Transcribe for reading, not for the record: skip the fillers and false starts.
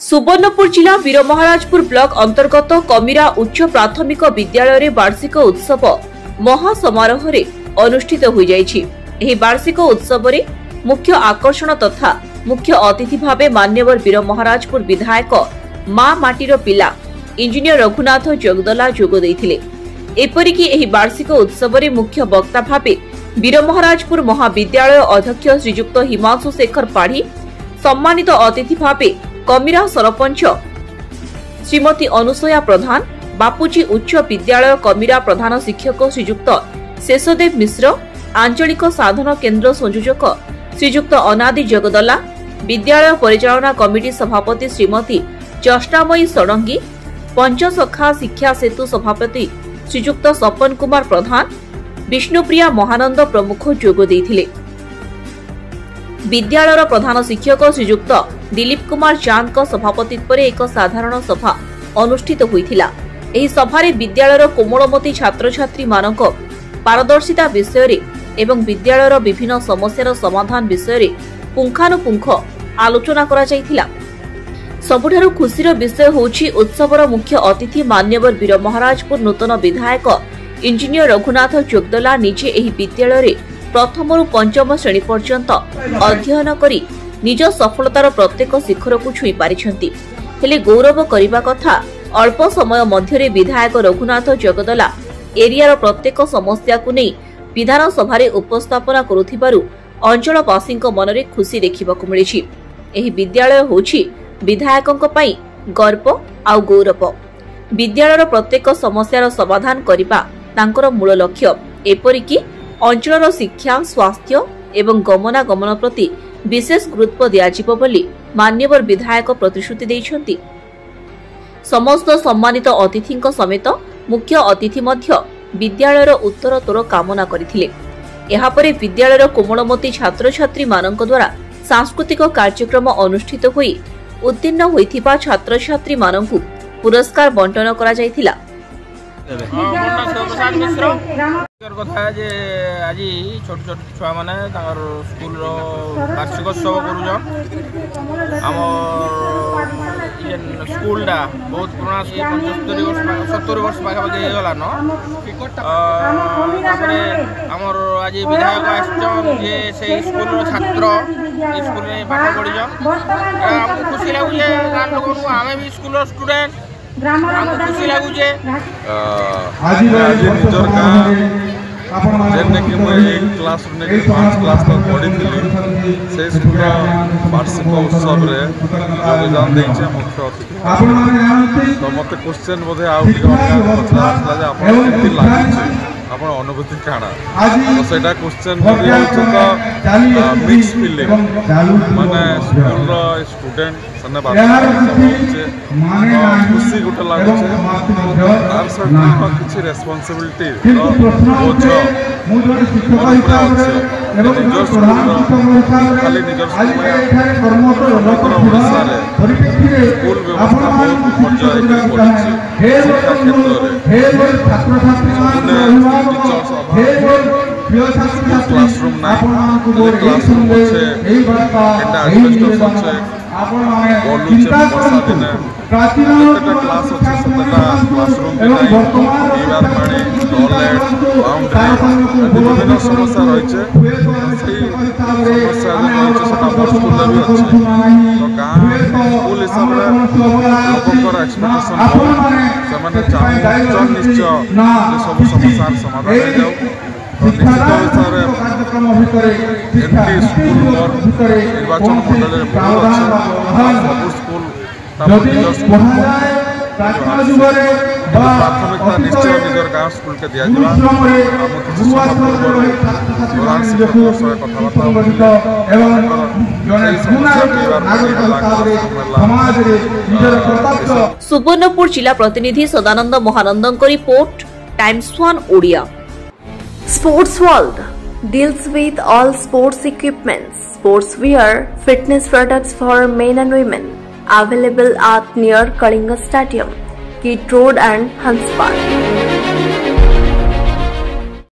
सुवर्णपुर जिला वीरमहाराजपुर ब्लॉक अंतर्गत कमिरा उच्च प्राथमिक विद्यालय वार्षिक उत्सव महासमारोह अनुष्ठित हो जाएगी। वार्षिक उत्सव मुख्य आकर्षण तथा मुख्य अतिथि भाव मान्यवर वीरमहाराजपुर विधायक मां माटीर पिला इंजीनियर रघुनाथ जगदला जोग देइथिले। एपरिकी एही वार्षिक उत्सव मुख्य वक्ता भाव वीरमहाराजपुर महाविद्यालय अध्यक्ष श्रीजुक्त हिमांशु शेखर पाढ़ी, सम्मानित अतिथि भाव कमिरा सरपंच श्रीमती अनुसया प्रधान, बापूजी उच्च विद्यालय कमिरा प्रधान शिक्षक श्रीजुक्त शेषदेव मिश्र, आंचलिक साधन केन्द्र संयोजक श्रीजुक्त अनादि जगदला, विद्यालय परिचालना कमिटी सभापति श्रीमती चष्टामयी षडंगी, पंचसखा शिक्षा सेतु सभापति श्रीजुक्त सपन कुमार प्रधान, विष्णुप्रिया महानंद प्रमुख जोग देइथिले। विद्यालय प्रधान शिक्षक श्रीजुक्त दिलीप कुमार चांद सभापतित्व एक साधारण सभा अनुष्ठित होइथिला। एही सभारे विद्यालयर कोमलमती छात्र छात्री मानक पारदर्शिता विषय एवं विद्यालयर विभिन्न समस्यार समाधान विषय पुंखानुपुंख आलोचना करा जायथिला। सबुठारु खुशीर विषय होछि उत्सवर मुख्य अतिथि मान्यवर वीरमहाराजपुर नूतन विधायक इंजीनियर रघुनाथ जोगदला निजे एही विद्यालय प्रथम रु पंचम श्रेणी पर्यंत अध्ययन करी निज सफलतार प्रत्येक शिखर को छुई पारिछंती। हेले गौरव करिबा कथा अल्प समय मध्यरे विधायक रघुनाथ जगदला एरियार प्रत्येक समस्या को नहीं विधानसभा उपस्थापना करुथिबारु अंचलवासींक मनरे खुशी देखिबाकु मिलिछि। एही विद्यालय होछि विधायकंक पई गर्व आ गौरव। विद्यालयर प्रत्येक समस्यार समाधान करिबा तांकर मूल लक्ष्य। एपरिकी अंचलर शिक्षा, स्वास्थ्य एवं गमनागमन प्रति विशेष गुरुत्व दियाजिबो बोली मान्यवर विधायक प्रतिश्रुति दैछंती। समस्त सम्मानित अतिथिंक समेत मुख्य अतिथि मध्य विद्यालयर उत्तरोत्तर कामना करथिले। एहा परे विद्यालयर कोमलमती छात्र छात्री मानक द्वारा सांस्कृतिक कार्यक्रम अनुष्ठित होई उत्तीर्ण होइथिबा छात्र छात्री मानकु पुरस्कार बंटन करा जायथिला। कथा जे आज छोट छोट छुआ माने स्कूल वार्षिक उत्सव करुछन। स्कूलटा बहुत पुराना 70 वर्ष पाखापाखि होगला न। आमर आज विधायक आसचन जे से स्कूल छात्र स्कूल में पाठ पढ़ीछन। आमको खुशी लगुचे गाँ लोक आमे भी स्कूल स्टूडेंट आमको खुशी लगुचे। आज निजर गाँ जेने कि मुझे क्लास 5 क्लास तक पढ़ी से स्कूल वार्षिक उत्सव योगदान देचे मुख्य अतिथि। तो मत क्वेश्चन बोधे आप अनुभूति काण तो सेटा क्वेश्चन मिक्स फीलिंग माने स्कूल स्टूडेंट सने खुशी गोटे लगे तार सहित किसी रेस्पॉन्सिबिलिटी बोझ निजर स्कूल खाली निजर स्कूल व्यवस्था बहुत पर्याय पड़ी शिक्षा क्षेत्र क्लासरूम ना क्लासरूम अच्छे एडजस्टमेंट अच्छे बोलुचे वर्षा दिन जितना क्लास अच्छे सतटा क्लासरूम भी नहीं पीवार पानी टॉयलेट बाउंड्री विभिन्न समस्या रही समस्या स्कूल भी अच्छे। तो गाँ स्कूल हिसाब से लोकर एक्सपेक्टेशन से चाहूँ निश्चय सब समस्यार समाधान हो जाऊ। निश्चित हिसाब से स्कूल निर्वाचन मंडल बहुत अच्छे सब स्कूल प्राथमिकता निश्चय निजर गाँव स्कूल के दिया कथा। सुवर्णपुर जिला प्रतिनिधि Sadanand Mahanand report Times 1 Odia. Sports World deals with all sports equipments, sportswear, fitness products for men and women. Available at near Kalinga Stadium, Kit Road and Hunts Park.